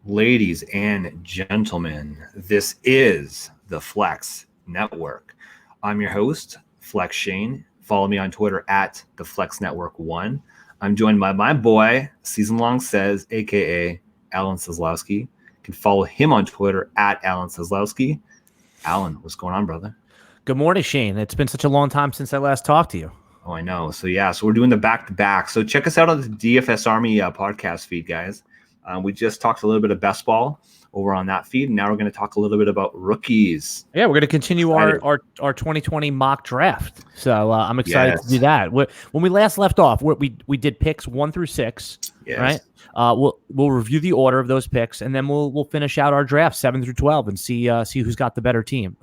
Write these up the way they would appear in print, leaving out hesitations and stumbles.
Ladies and gentlemen, this is the Flex Network. I'm your host, Flex Shane. Follow me on Twitter at the Flex Network 1. I'm joined by my boy, Season Long Says, aka Alan Seslowski. You can follow him on Twitter at Alan Seslowski. Alan, what's going on, brother? Good morning, Shane. It's been such a long time since I last talked to you. Oh, I know. So we're doing the back-to-back. So check us out on the DFS Army podcast feed, guys. We just talked a little bit of best ball over on that feed, and now we're going to talk a little bit about rookies. Yeah, we're going to continue our 2020 mock draft. So I'm excited to do that. When we last left off, we did picks 1 through 6, right? We'll review the order of those picks, and then we'll finish out our draft 7 through 12 and see who's got the better team.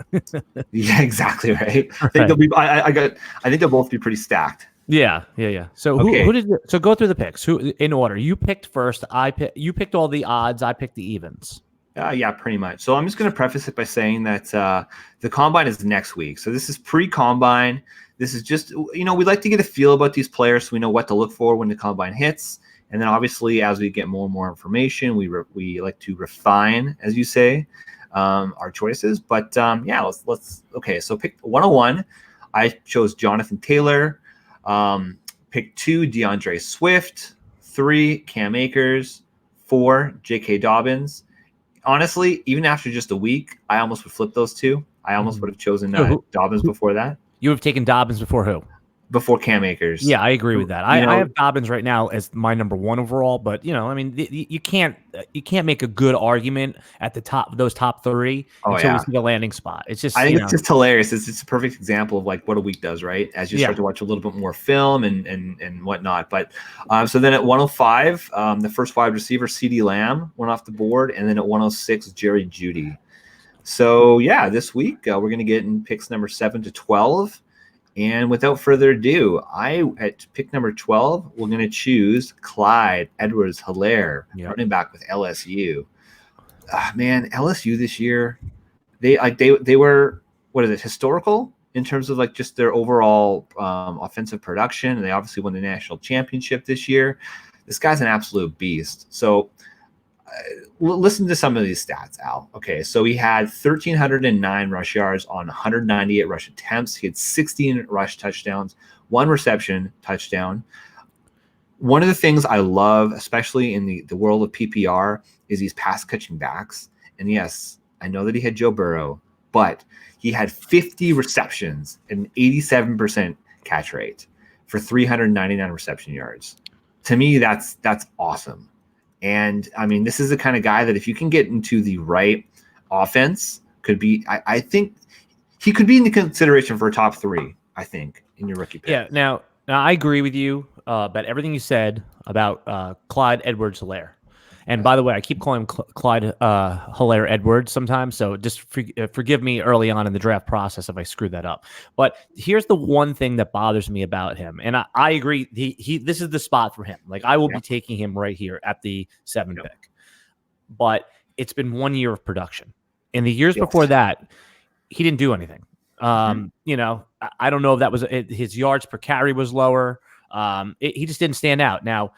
Yeah, exactly right. I think I think they'll both be pretty stacked. Yeah. So so go through the picks. Who in order? You picked first. You picked all the odds. I picked the evens. Yeah, pretty much. So I'm just going to preface it by saying that the combine is next week. So this is pre-combine. This is just, we like to get a feel about these players so we know what to look for when the combine hits. And then obviously, as we get more and more information, we like to refine, as you say, our choices. But let's. Okay, so pick 101. I chose Jonathan Taylor. Pick 2, DeAndre Swift. 3, Cam Akers. 4, J.K. Dobbins. Honestly, even after just a week, I almost would flip those two. I almost would have chosen Dobbins before that. You have taken Dobbins before who? Before Cam Akers. Yeah, I agree with that. I have Dobbins right now as my number 1 overall, but you can't make a good argument at the top, those top 3 until we see the landing spot. It's just, I think it's just hilarious. It's a perfect example of like what a week does, right? As you start to watch a little bit more film and whatnot. But so then at 105, the first wide receiver, CeeDee Lamb, went off the board, and then at 106, Jerry Jeudy. So this week we're going to get in picks number 7 to 12. And without further ado, at pick number 12, we're going to choose Clyde Edwards-Helaire, running back with LSU. LSU this year, they were, what is it, historical in terms of like just their overall offensive production. And they obviously won the national championship this year. This guy's an absolute beast. So listen to some of these stats, Al. Okay, so he had 1,309 rush yards on 198 rush attempts. He had 16 rush touchdowns, 1 reception touchdown. One of the things I love, especially in the world of PPR, is these pass-catching backs. And yes, I know that he had Joe Burrow, but he had 50 receptions and an 87% catch rate for 399 reception yards. To me, that's awesome. And I mean, this is the kind of guy that if you can get into the right offense, could be. I think he could be in the consideration for a top 3. I think in your rookie pick. Yeah. Now I agree with you about everything you said about Clyde Edwards-Helaire. And by the way, I keep calling him Clyde Helaire-Edwards sometimes. So just forgive me early on in the draft process if I screwed that up. But here's the one thing that bothers me about him. And I agree. This is the spot for him. Like I will be taking him right here at the 7 pick. But it's been 1 year of production. In the years before that, he didn't do anything. I don't know if that was his yards per carry was lower. He just didn't stand out. Now,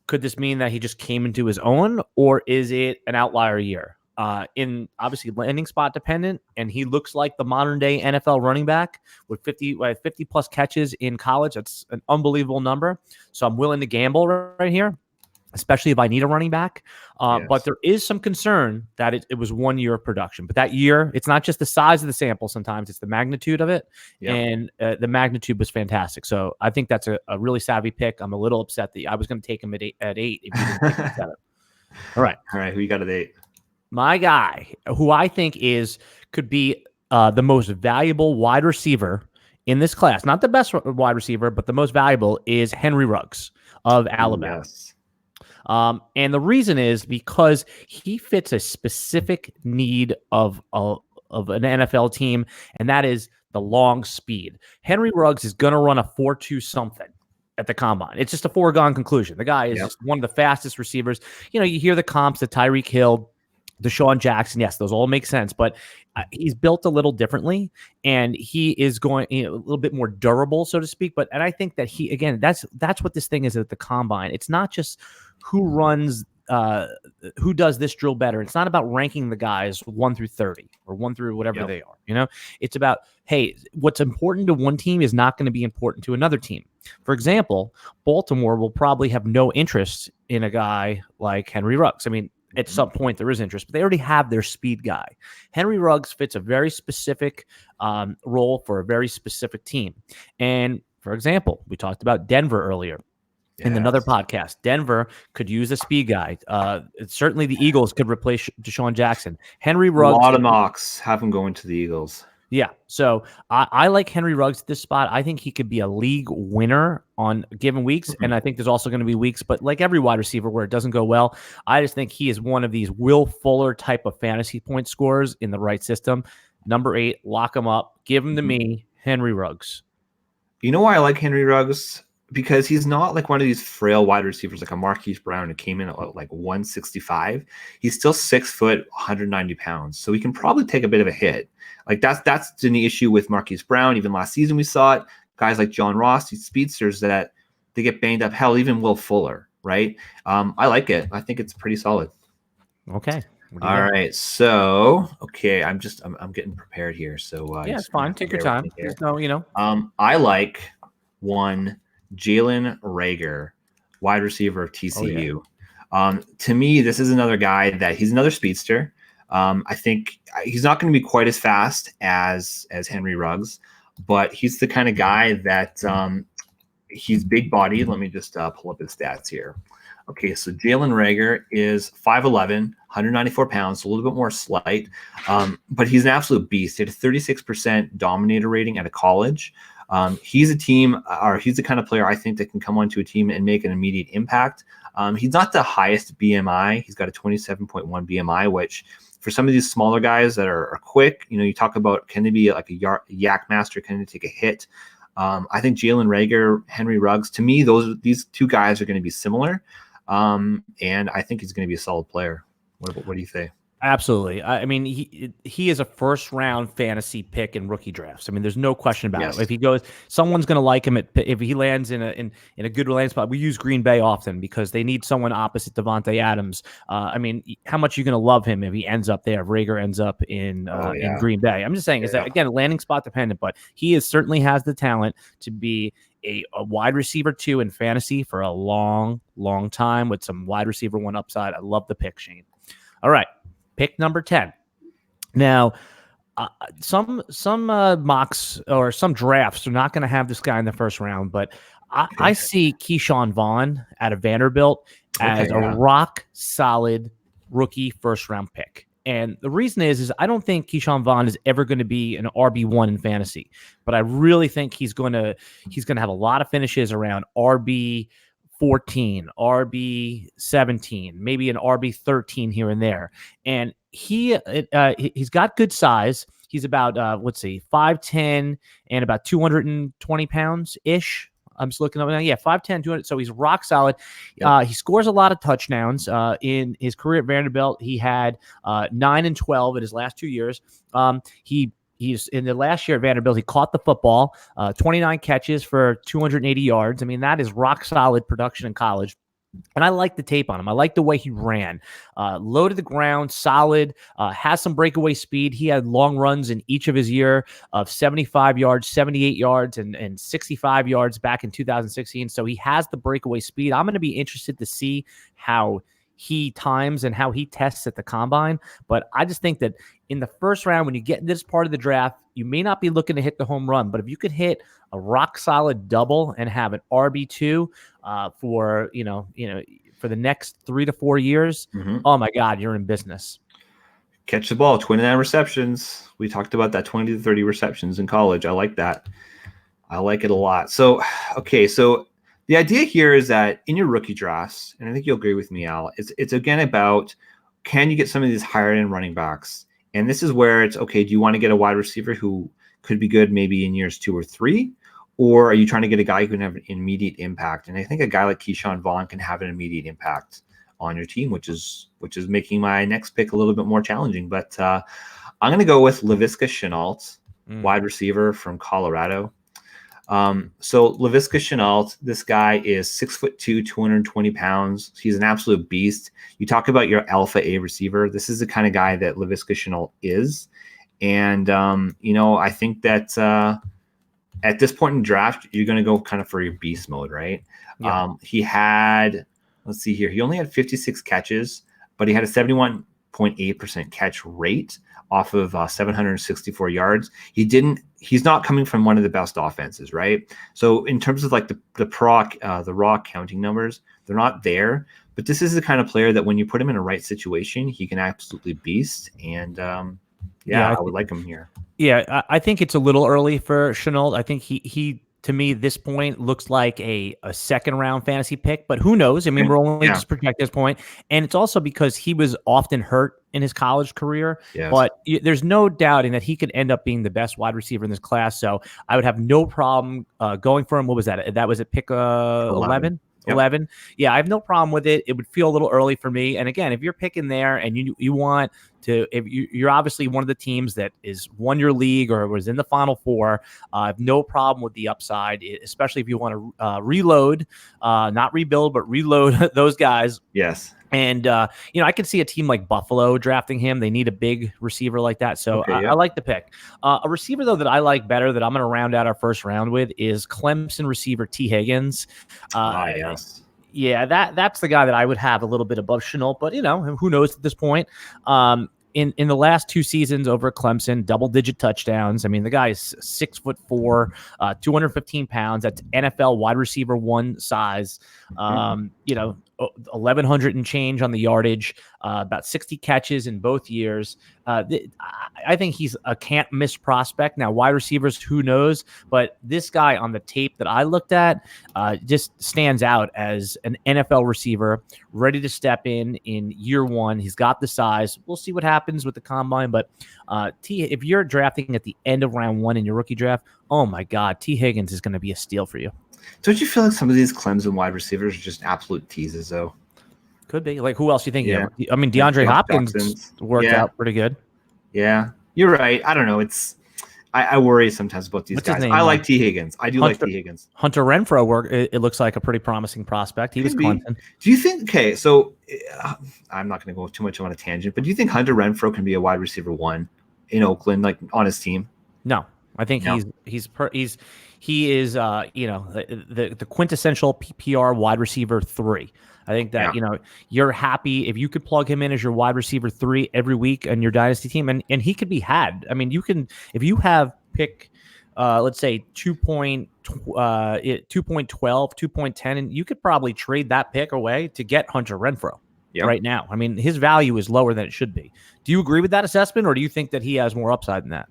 could this mean that he just came into his own, or is it an outlier year? In obviously landing spot dependent, and he looks like the modern day NFL running back with 50 plus catches in college. That's an unbelievable number. So I'm willing to gamble right here, especially if I need a running back. But there is some concern that it was 1 year of production. But that year, it's not just the size of the sample. Sometimes it's the magnitude of it. Yep. And the magnitude was fantastic. So I think that's a really savvy pick. I'm a little upset that I was going to take him at 8 if you didn't take him at 7. All right. Who you got at 8? My guy, who I think could be the most valuable wide receiver in this class. Not the best wide receiver, but the most valuable is Henry Ruggs of Alabama. Yes. And the reason is because he fits a specific need of an NFL team, and that is the long speed. Henry Ruggs is going to run a 4.2 something at the combine. It's just a foregone conclusion. The guy is just one of the fastest receivers. You hear the comps to Tyreek Hill, Deshaun Jackson. Yes, those all make sense, but he's built a little differently, and he is going a little bit more durable, so to speak. And I think that that's what this thing is at the combine. It's not just who runs who does this drill better. It's not about ranking the guys 1 through 30 or 1 through whatever they are. You know, it's about, hey, what's important to one team is not going to be important to another team. For example, Baltimore will probably have no interest in a guy like Henry Ruggs. I mean, at some point there is interest, but they already have their speed guy. Henry Ruggs fits a very specific role for a very specific team. And for example, we talked about Denver earlier. In another podcast, Denver could use a speed guy. Certainly the Eagles could replace Deshaun Jackson. Henry Ruggs. A lot of mocks have him going to the Eagles. Yeah. So I like Henry Ruggs at this spot. I think he could be a league winner on given weeks. And I think there's also going to be weeks, but like every wide receiver where it doesn't go well, I just think he is one of these Will Fuller type of fantasy point scorers in the right system. Number 8, lock him up. Give him to me, Henry Ruggs. You know why I like Henry Ruggs? Because he's not like one of these frail wide receivers like a Marquise Brown who came in at like 165. He's still 6 foot, 190 pounds. So he can probably take a bit of a hit. Like that's the issue with Marquise Brown. Even last season we saw it. Guys like John Ross, these speedsters that they get banged up. Hell, even Will Fuller, right? I like it. I think it's pretty solid. Okay. All right. So, okay, I'm getting prepared here. So yeah, it's fine. Take your time. There's no, you know. I like one Jalen Reagor, wide receiver of TCU. Oh, yeah. To me, this is another guy that he's another speedster. I think he's not going to be quite as fast as Henry Ruggs, but he's the kind of guy that he's big body. Let me just pull up his stats here. Okay, so Jalen Reagor is 5'11", 194 pounds, so a little bit more slight, but he's an absolute beast. He had a 36% dominator rating at a college. He's he's the kind of player I think that can come onto a team and make an immediate impact. He's not the highest BMI. He's got a 27.1 BMI, which for some of these smaller guys that are quick, you know, you talk about, can they be like a yak master? Can they take a hit? I think Jalen Reagor, Henry Ruggs, to me, these two guys are going to be similar. And I think he's going to be a solid player. What do you say? Absolutely. I mean, he is a first round fantasy pick in rookie drafts. I mean, there's no question about it. If he goes, someone's going to like him if he lands in a good landing spot. We use Green Bay often because they need someone opposite Devontae Adams. I mean, how much are you going to love him if he ends up there? If Reagor ends up in Green Bay. I'm just saying, is that again landing spot dependent, but he certainly has the talent to be a wide receiver 2 in fantasy for a long, long time with some wide receiver 1 upside. I love the pick, Shane. All right. Pick number 10. Now, some mocks or some drafts are not going to have this guy in the first round, but I see Keyshawn Vaughn out of Vanderbilt as a rock solid rookie first round pick. And the reason is I don't think Keyshawn Vaughn is ever going to be an RB1 in fantasy, but I really think he's going to have a lot of finishes around RB 14, RB 17, maybe an RB 13 here and there. And he's got good size. He's about 5'10" and about 220 pounds ish. I'm just looking up now. Yeah, 5'10", 200. So he's rock solid. Yep. He scores a lot of touchdowns. In his career at Vanderbilt, he had 9 and 12 in his last 2 years. He's in the last year at Vanderbilt, he caught the football, 29 catches for 280 yards. I mean, that is rock solid production in college. And I like the tape on him. I like the way he ran. Low to the ground, solid, has some breakaway speed. He had long runs in each of his year of 75 yards, 78 yards, and 65 yards back in 2016. So he has the breakaway speed. I'm going to be interested to see how he times and how he tests at the combine. But I just think that in the first round, when you get into this part of the draft, you may not be looking to hit the home run, but if you could hit a rock solid double and have an RB2 for the next 3 to 4 years, oh my God, you're in business. Catch the ball, 29 receptions. We talked about that 20 to 30 receptions in college. I like that. I like it a lot. So, okay, so the idea here is that in your rookie drafts, and I think you'll agree with me, Al, it's again about, can you get some of these higher end running backs? And this is where it's, okay, do you want to get a wide receiver who could be good maybe in years 2 or 3? Or are you trying to get a guy who can have an immediate impact? And I think a guy like Keyshawn Vaughn can have an immediate impact on your team, which is making my next pick a little bit more challenging. But I'm going to go with Laviska Shenault, wide receiver from Colorado. So Laviska Shenault, this guy is 6'2", 220 pounds. He's an absolute beast. You talk about your alpha A receiver. This is the kind of guy that Laviska Shenault is. And, I think that at this point in the draft, you're going to go kind of for your beast mode, right? Yeah. He had, let's see here, he only had 56 catches, but he had a 71.8% catch rate off of 764 yards. He's not coming from one of the best offenses, right? So in terms of like the raw counting numbers, they're not there. But this is the kind of player that when you put him in a right situation, he can absolutely beast. And I would like him here. Yeah, I think it's a little early for Shenault. I think he to me, this point looks like a second round fantasy pick, but who knows? I mean, we're only just projecting this point. And it's also because he was often hurt in his college career, but there's no doubting that he could end up being the best wide receiver in this class. So I would have no problem going for him. What was that? That was at pick 11? 11. Yeah, I have no problem with it. It would feel a little early for me. And again, if you're picking there and you want to, if you're obviously one of the teams that is won your league or was in the Final Four, I have no problem with the upside, especially if you want to reload, not rebuild, but reload those guys. Yes. And, I could see a team like Buffalo drafting him. They need a big receiver like that. So I like the pick. A receiver, though, that I like better that I'm going to round out our first round with is Clemson receiver T. Higgins. Yes. Yeah, that's the guy that I would have a little bit above Shenault, but, who knows at this point. In the last 2 seasons over at Clemson, double-digit touchdowns. I mean, the guy is 6'4", 215 pounds. That's NFL wide receiver 1 size. 1,100 and change on the yardage, about 60 catches in both years. I think he's a can't miss prospect. Now, wide receivers, who knows? But this guy on the tape that I looked at just stands out as an NFL receiver, ready to step in year 1. He's got the size. We'll see what happens with the combine. But if you're drafting at the end of round 1 in your rookie draft, oh my God, T. Higgins is going to be a steal for you. Don't you feel like some of these Clemson wide receivers are just absolute teases, though? Could be. Like, who else do you think? Yeah. I mean, DeAndre Hopkins worked out pretty good. Yeah, you're right. I don't know. I worry sometimes about these guys. I like T. Higgins. I do like T. Higgins. Hunter Renfrow it looks like a pretty promising prospect. He was Clemson. Do you think? Okay, so I'm not going to go too much on a tangent, but do you think Hunter Renfrow can be a wide receiver 1 in Oakland, like on his team? No, I think he is the quintessential PPR wide receiver 3. I think that you're happy if you could plug him in as your wide receiver 3 every week on your dynasty team, and he could be had. I mean, you can, if you have pick let's say 2.12, 2.10, and you could probably trade that pick away to get Hunter Renfrow right now. I mean, his value is lower than it should be. Do you agree with that assessment, or do you think that he has more upside than that?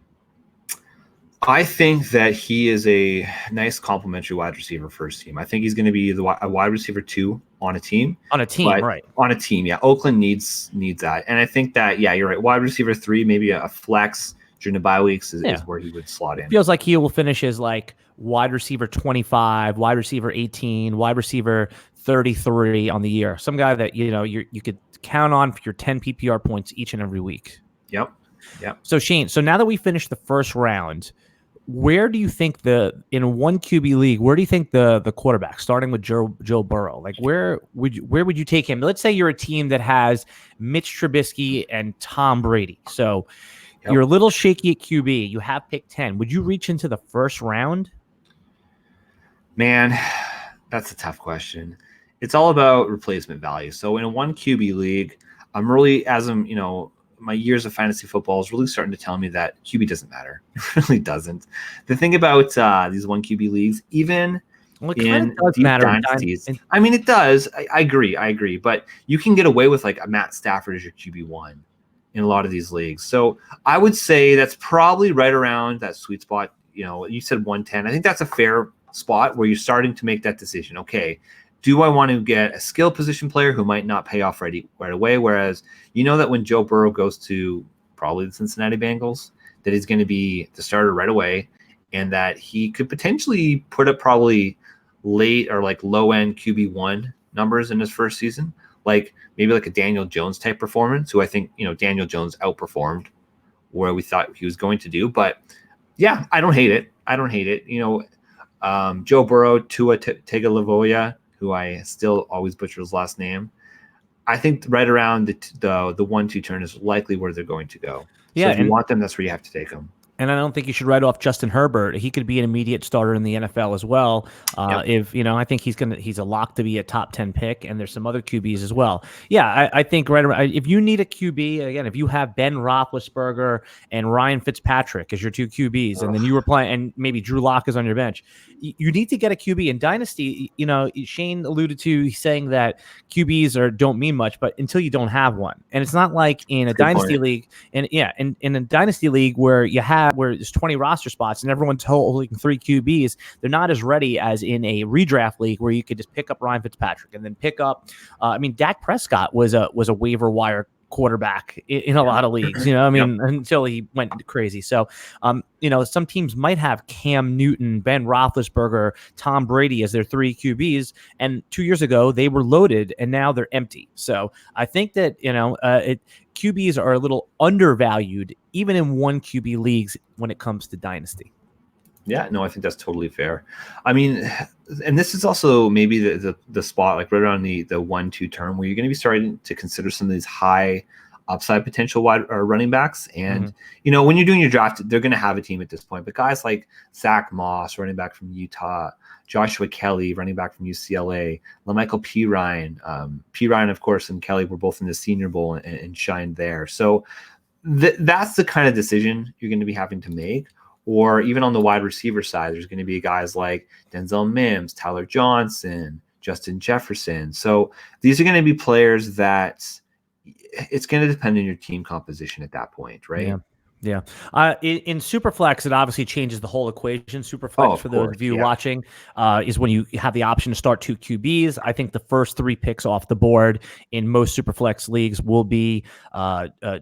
I think that he is a nice complementary wide receiver for his team. I think he's going to be a wide receiver 2 on a team. On a team, right. On a team, yeah. Oakland needs that. And I think that, you're right. Wide receiver 3, maybe a flex during the bye weeks is where he would slot in. Feels like he will finish as like wide receiver 25, wide receiver 18, wide receiver 33 on the year. Some guy that, you could count on for your 10 PPR points each and every week. Yep. So Shane, now that we finished the first round, where do you think in a 1 QB league, where do you think the quarterback, starting with Joe Burrow, like where would you take him? Let's say you're a team that has Mitch Trubisky and Tom Brady. So you're a little shaky at QB. You have pick 10. Would you reach into the first round? Man, that's a tough question. It's all about replacement value. So in a 1 QB league, I'm really, my years of fantasy football is really starting to tell me that QB doesn't matter. It really doesn't. The thing about these 1 QB leagues, even in deep dynasties, I mean, it does. I agree. But you can get away with like a Matt Stafford as your QB1 in a lot of these leagues. So I would say that's probably right around that sweet spot. You said 110. I think that's a fair spot where you're starting to make that decision. Okay, do I want to get a skill position player who might not pay off right away? Whereas that when Joe Burrow goes to probably the Cincinnati Bengals, that he's going to be the starter right away, and that he could potentially put up probably late or like low end QB1 numbers in his first season, like maybe like a Daniel Jones type performance, who I think Daniel Jones outperformed where we thought he was going to do. But yeah, I don't hate it. Joe Burrow, Tua Tagovailoa, who I still always butcher his last name. I think right around the 1-2 turn is likely where they're going to go. Yeah, so if you want them, that's where you have to take them. And I don't think you should write off Justin Herbert. He could be an immediate starter in the NFL as well. If I think he's a lock to be a top 10 pick, and there's some other QBs as well. Yeah, I think right around, if you need a QB, again, if you have Ben Roethlisberger and Ryan Fitzpatrick as your two QBs, and then you were playing, and maybe Drew Lock is on your bench, you need to get a QB in Dynasty. Shane alluded to saying that QBs don't mean much, but until you don't have one, and it's not like in a Dynasty league, in a Dynasty league where there's 20 roster spots and everyone's holding 3 QBs, they're not as ready as in a redraft league where you could just pick up Ryan Fitzpatrick and then pick up. Dak Prescott was a waiver wire quarterback in a lot of leagues, until he went crazy. So, some teams might have Cam Newton, Ben Roethlisberger, Tom Brady as their 3 QBs, and 2 years ago they were loaded, and now they're empty. So I think that QBs are a little undervalued, even in 1 QB leagues when it comes to Dynasty. Yeah, no, I think that's totally fair. I mean, and this is also maybe the spot, like right around the 1-2 turn, where you're going to be starting to consider some of these high upside potential wide or running backs. And, when you're doing your draft, they're going to have a team at this point. But guys like Zach Moss, running back from Utah, Joshua Kelly, running back from UCLA, LaMichael Pirine. Pirine, of course, and Kelly were both in the Senior Bowl and shined there. So that's the kind of decision you're going to be having to make. Or even on the wide receiver side, there's going to be guys like Denzel Mims, Tyler Johnson, Justin Jefferson. So these are going to be players that it's going to depend on your team composition at that point, right? Yeah. In Superflex, it obviously changes the whole equation. Superflex, for those of you watching, is when you have the option to start 2 QBs. I think the first 3 picks off the board in most Superflex leagues will be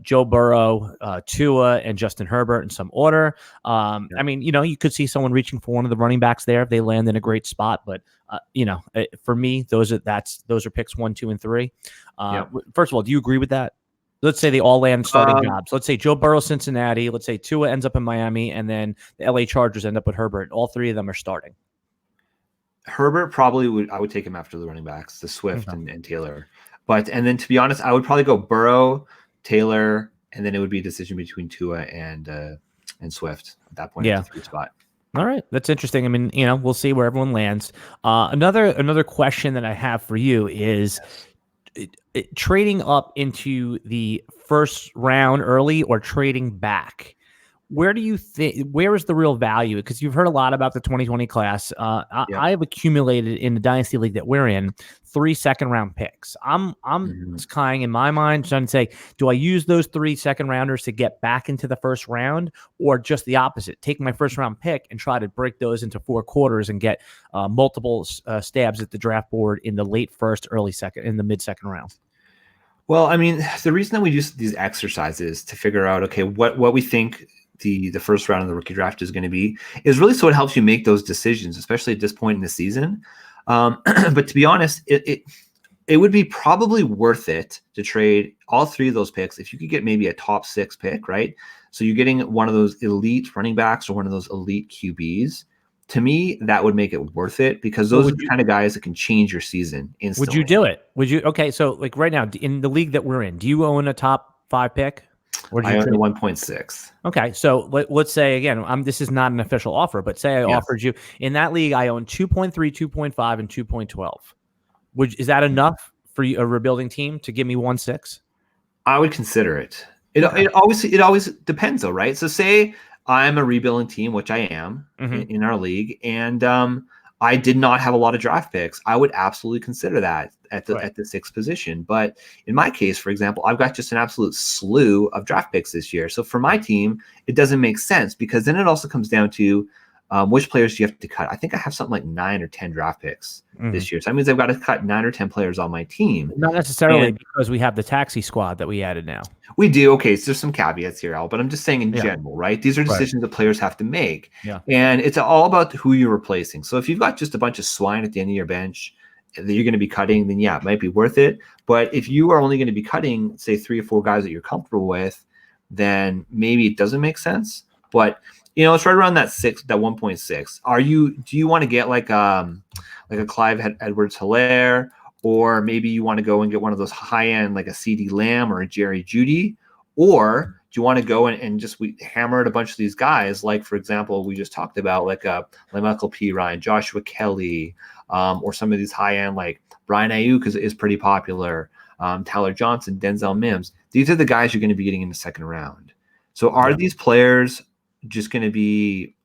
Joe Burrow, Tua, and Justin Herbert in some order. You could see someone reaching for one of the running backs there if they land in a great spot. But for me, those are picks 1, 2, and 3. First of all, do you agree with that? Let's say they all land starting jobs. Let's say Joe Burrow, Cincinnati. Let's say Tua ends up in Miami, and then the LA Chargers end up with Herbert. All 3 of them are starting. Herbert probably I would take him after the running backs, the Swift and Taylor. And then to be honest, I would probably go Burrow, Taylor, and then it would be a decision between Tua and Swift at that point. At the 3 spot. All right, that's interesting. I mean, we'll see where everyone lands. Another question that I have for you is. Trading up into the first round early or trading back, where do you think, where is the real value? Because you've heard a lot about the 2020 class. I've accumulated in the Dynasty League that we're in 3 second-round picks. I'm kind of in my mind trying to say, do I use those 3 second-rounders to get back into the first round, or just the opposite? Take my first-round pick and try to break those into 4 quarters and get multiple stabs at the draft board in the late first, early second, in the mid-second round. Well, I mean, the reason that we do these exercises to figure out, okay, what we think the first round of the rookie draft is going to be is really so it helps you make those decisions, especially at this point in the season. But to be honest, it would be probably worth it to trade all 3 of those picks if you could get maybe a top 6 pick, right? So you're getting one of those elite running backs or one of those elite QBs. To me, that would make it worth it, because those are the kind of guys that can change your season instantly. Would you do it? Okay, so like right now in the league that we're in, do you own a top 5 pick? Or I own a 1.6. Okay, so let's say again, this is not an official offer, but say I offered you in that league, I own 2.3, 2.5, and 2.12. Is that enough for a rebuilding team to give me 1.6? I would consider it. It always depends, though, right? So say I'm a rebuilding team, which I am in our league, and I did not have a lot of draft picks. I would absolutely consider that at the 6th position. But in my case, for example, I've got just an absolute slew of draft picks this year. So for my team, it doesn't make sense, because then it also comes down to which players do you have to cut. I think I have something like 9 or 10 draft picks this year. So that means I've got to cut 9 or 10 players on my team. Not necessarily because we have the taxi squad that we added now. We do. Okay, so there's some caveats here, Al, but I'm just saying in general, right? These are decisions that players have to make. Yeah. And it's all about who you're replacing. So if you've got just a bunch of swine at the end of your bench that you're going to be cutting, then it might be worth it. But if you are only going to be cutting, say, 3 or 4 guys that you're comfortable with, then maybe it doesn't make sense. but it's right around that 1.6. Do you want to get like a Clyde Edwards-Helaire, or maybe you want to go and get one of those high end like a CeeDee Lamb or a Jerry Jeudy, or do you want to go and just hammer at a bunch of these guys, like for example we just talked about like Michael P. Ryan, Joshua Kelly, or some of these high end like Brian Ayuk is pretty popular, Tyler Johnson, Denzel Mims. These are the guys you're going to be getting in the second round. So are these players just going to be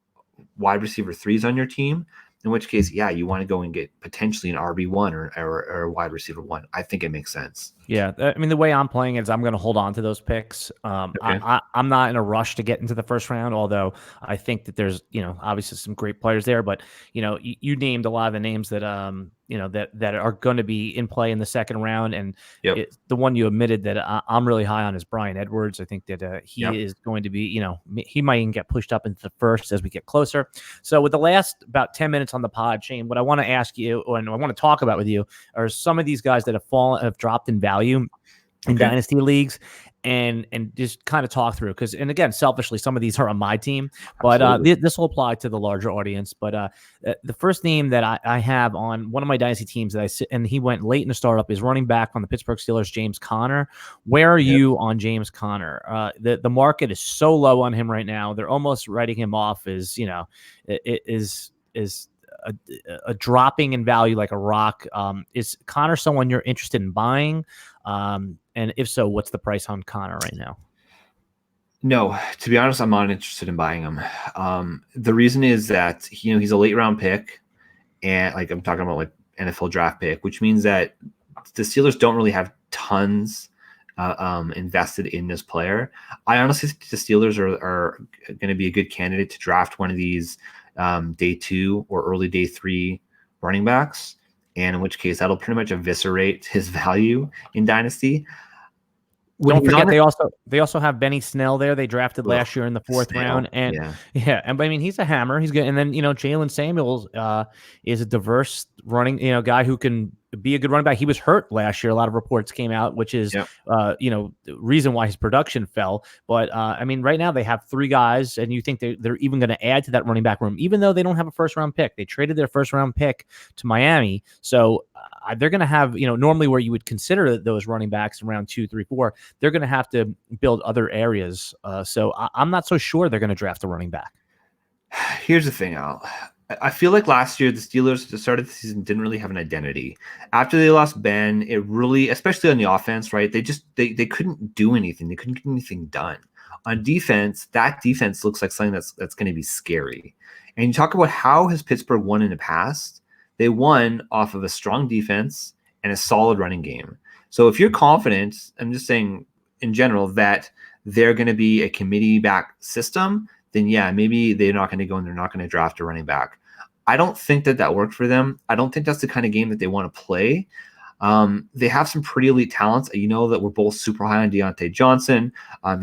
wide receiver 3s on your team? In which case, yeah, you want to go and get potentially an RB1 or a wide receiver 1. I think it makes sense. Yeah, I mean, the way I'm playing it is I'm going to hold on to those picks. Okay. I'm not in a rush to get into the first round, although I think that there's, obviously some great players there. But, you named a lot of the names that, that are going to be in play in the second round. And the one you admitted that I'm really high on is Bryan Edwards. I think that he is going to be, he might even get pushed up into the first as we get closer. So with the last about 10 minutes on the pod, Shane, what I want to ask you and I want to talk about with you are some of these guys that have dropped in value in dynasty leagues, and just kind of talk through, because, and again, selfishly, some of these are on my team, but this will apply to the larger audience. But the first name that I have on one of my dynasty teams and he went late in the startup, is running back on the Pittsburgh Steelers, James Conner. Where are you on James Conner? The market is so low on him right now; they're almost writing him off as a dropping in value like a rock. Is Conner someone you're interested in buying? And if so, what's the price on Conner right now? No, to be honest, I'm not interested in buying him. The reason is that he's a late round pick, and like I'm talking about like NFL draft pick, which means that the Steelers don't really have tons invested in this player. I honestly think the Steelers are going to be a good candidate to draft one of these day 2 or early day 3 running backs, and in which case that'll pretty much eviscerate his value in dynasty. Don't forget they also have Benny Snell there. They drafted last year in the 4th round, and and I mean he's a hammer. He's good. And then Jalen Samuels is a diverse running guy who can be a good running back. He was hurt last year. A lot of reports came out, which is the reason why his production fell. But I mean, right now they have 3 guys, and you think they're even going to add to that running back room, even though they don't have a first round pick. They traded their first round pick to Miami, so they're going to have normally where you would consider those running backs in round 2, 3, 4, they're going to have to build other areas. So I'm not so sure they're going to draft a running back. Here's the thing, Al. I feel like last year the Steelers at the start of the season didn't really have an identity. After they lost Ben, it really, especially on the offense, right? They couldn't do anything. They couldn't get anything done. On defense, that defense looks like something that's going to be scary. And you talk about how has Pittsburgh won in the past? They won off of a strong defense and a solid running game. So if you're confident, I'm just saying in general, that they're going to be a committee back system, then yeah, maybe they're not going to go and they're not going to draft a running back. I don't think that worked for them. I don't think that's the kind of game that they want to play. They have some pretty elite talents. That we're both super high on Deontay Johnson.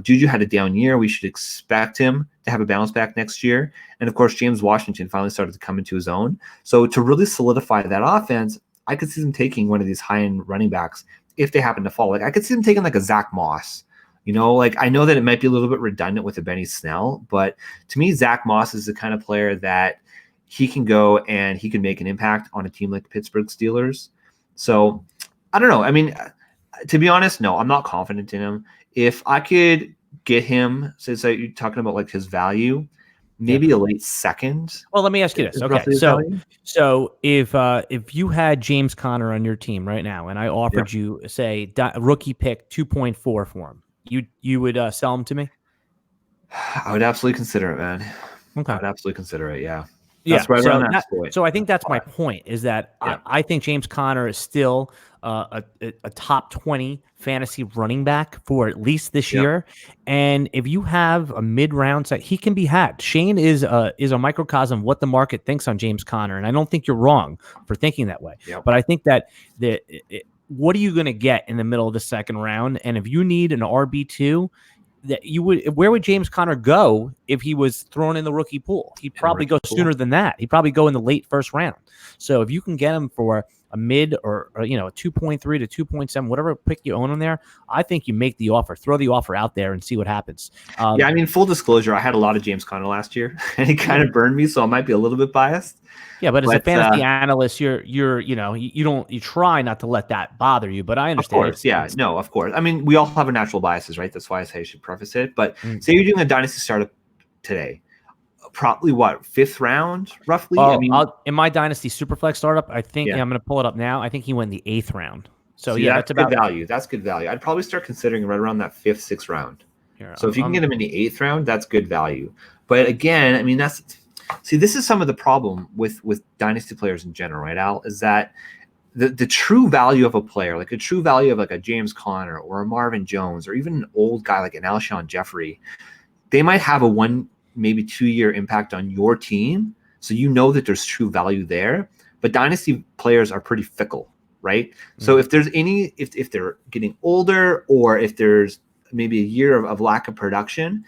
Juju had a down year. We should expect him to have a bounce back next year. And of course, James Washington finally started to come into his own. So to really solidify that offense, I could see them taking one of these high-end running backs if they happen to fall. Like I could see them taking like a Zach Moss. I know that it might be a little bit redundant with a Benny Snell, but to me, Zach Moss is the kind of player that he can go and he can make an impact on a team like the Pittsburgh Steelers. So I don't know. I mean, to be honest, no, I'm not confident in him. If I could get him, so you're talking about like his value, maybe a late second. Well, let me ask you this. Okay, so if you had James Conner on your team right now, and I offered you say rookie pick 2.4 for him, you would sell him to me? I would absolutely consider it, man. Okay, I would absolutely consider it. Yeah. That's right around that point. So I think that's my point, is that I think James Conner is still a top 20 fantasy running back for at least this year. And if you have a mid-round set, he can be had. Shane is a microcosm of what the market thinks on James Conner, and I don't think you're wrong for thinking that way. But I think that what are you going to get in the middle of the second round? And if you need an RB2, where would James Conner go if he was thrown in the rookie pool? He'd probably go sooner than that. He'd probably go in the late first round. So if you can get him for a mid or a 2.3 to 2.7, whatever pick you own on there, I think you make the offer, throw the offer out there and see what happens. Yeah, I mean, full disclosure, I had a lot of James Conner last year, and it kind of burned me, so I might be a little bit biased. Yeah, but as a fantasy analyst, you try not to let that bother you. But I understand. Of course, no, of course. I mean, we all have natural biases, right? That's why I say I should preface it. But say you're doing a dynasty startup today, probably what, 5th round, roughly? I mean, in my dynasty superflex startup, I think I'm going to pull it up now. I think he went in the 8th round. So that's about good value. That's good value. I'd probably start considering right around that 5th, 6th round. Here, so if you can get him in the 8th round, that's good value. But again, I mean, this is some of the problem with dynasty players in general, right, Al? Is that the true value of a player, like a true value of like a James Conner or a Marvin Jones or even an old guy like an Alshon Jeffrey, they might have a 1, maybe 2-year impact on your team. So that there's true value there. But dynasty players are pretty fickle, right? Mm-hmm. So if there's if they're getting older or if there's maybe a year of lack of production,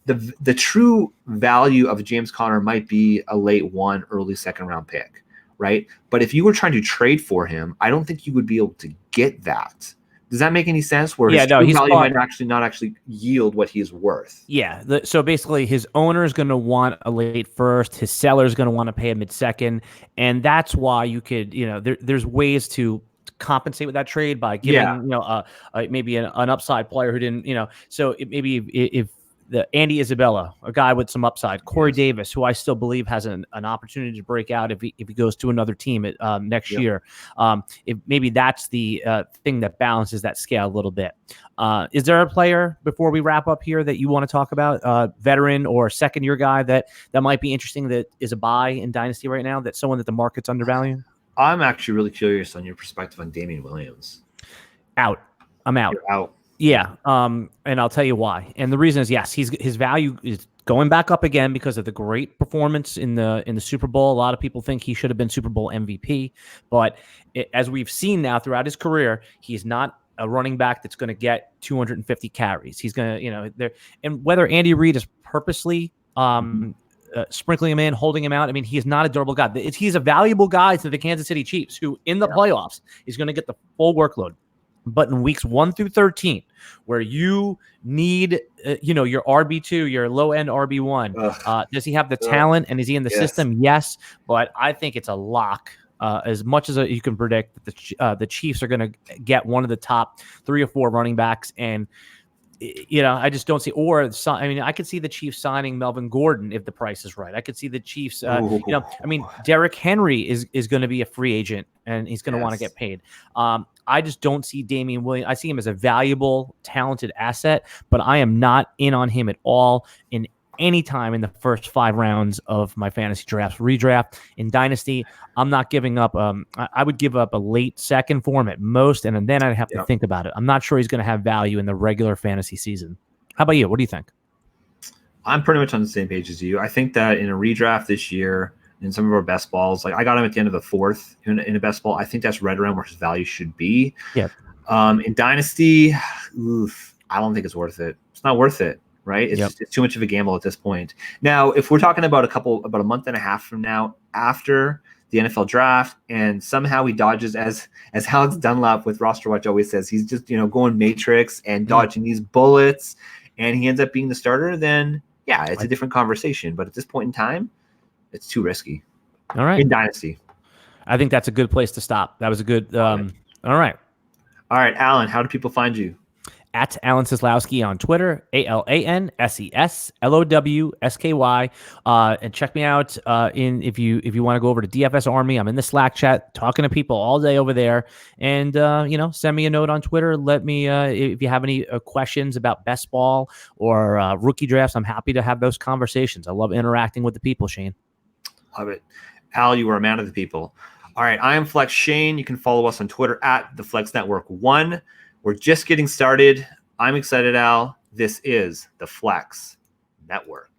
the true value of James Conner might be a late 1, early 2nd round pick, right? But if you were trying to trade for him, I don't think you would be able to get that. Does that make any sense? Where his true value might not actually yield what he is worth. Yeah. So basically, his owner is going to want a late 1st. His seller is going to want to pay a mid-2nd, and that's why you could, there's ways to compensate with that trade by giving, maybe an upside player who didn't, So maybe if the Andy Isabella, a guy with some upside, Corey Davis, who I still believe has an opportunity to break out if he goes to another team next year. If maybe that's the thing that balances that scale a little bit. Is there a player before we wrap up here that you want to talk about, veteran or 2nd-year guy that might be interesting that is a buy in Dynasty right now? That's someone that the market's undervaluing. I'm actually really curious on your perspective on Damian Williams. I'm out. You're out. Yeah, and I'll tell you why. And the reason is, yes, his value is going back up again because of the great performance in the Super Bowl. A lot of people think he should have been Super Bowl MVP, but as we've seen now throughout his career, he's not a running back that's going to get 250 carries. He's going to, and whether Andy Reid is purposely sprinkling him in, holding him out. I mean, he is not a durable guy. He's a valuable guy to the Kansas City Chiefs, who in the playoffs is going to get the full workload. But in weeks 1 through 13, where you need, your RB2, your low-end RB1, does he have the talent and is he in the system? Yes, but I think it's a lock. As much as you can predict that the Chiefs are going to get one of the top 3 or 4 running backs, and I just don't see. I could see the Chiefs signing Melvin Gordon if the price is right. I could see the Chiefs. Derrick Henry is going to be a free agent and he's going to want to get paid. I just don't see Damian Williams. I see him as a valuable, talented asset, but I am not in on him at all in any time in the first 5 rounds of my fantasy drafts. Redraft in Dynasty, I'm not giving up. I would give up a late 2nd for him at most, and then I'd have to think about it. I'm not sure he's going to have value in the regular fantasy season. How about you? What do you think? I'm pretty much on the same page as you. I think that in a redraft this year, in some of our best balls, like I got him at the end of the 4th in a best ball. I think that's right around where his value should be. Yeah. In Dynasty, I don't think it's worth it. It's not worth it. Right? It's too much of a gamble at this point. Now, if we're talking about about a month and a half from now, after the NFL draft, and somehow he dodges, as Alex Dunlap with Roster Watch always says, he's just going matrix and dodging these bullets, and he ends up being the starter, then it's a different conversation. But at this point in time, it's too risky. All right. In Dynasty. I think that's a good place to stop. That was a good all right. All right, Alan, how do people find you? At Alan Seslowsky on Twitter, AlanSeslowsky. And check me out if you want to go over to DFS Army. I'm in the Slack chat talking to people all day over there. And send me a note on Twitter. Let me if you have any questions about best ball or rookie drafts. I'm happy to have those conversations. I love interacting with the people, Shane. Love it. Al, you are a man of the people. All right, I am Flex Shane. You can follow us on Twitter at the Flex Network 1. We're just getting started. I'm excited, Al. This is the Flex Network.